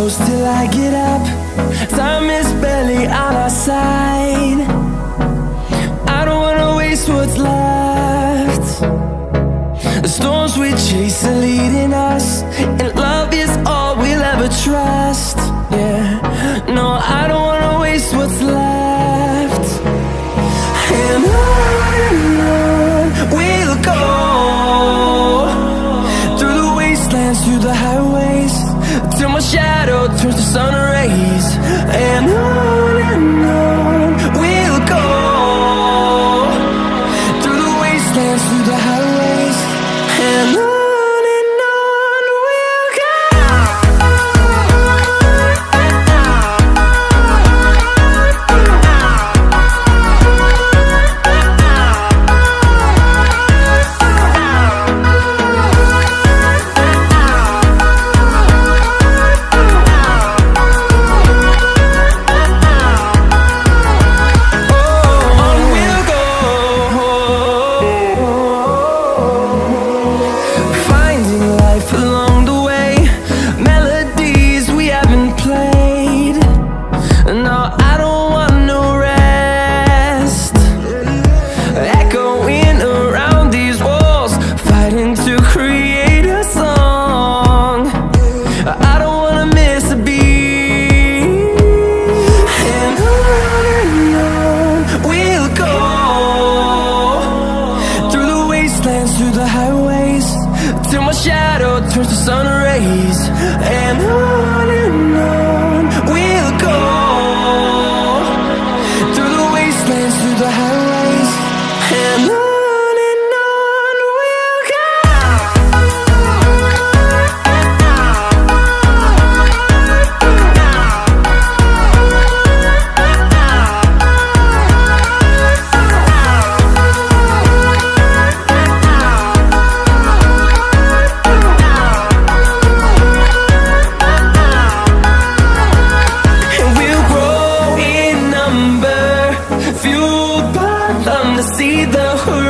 close till I get up. Time is barely on our side. I don't wanna waste what's left. The storms we chase are leading us, and love is all we'll ever trust. Yeah, no, I don't wanna waste what's left. And on we'll go, through the wastelands, through the highways, till my shadow turns to sun rays. And on we'll go, through the wastelands, through the highways, and on we'll go. Through the highways, till my shadow turns to sun rays. And on we'll go, through the wastelands, through the highways, and on we'll go. See the horizon.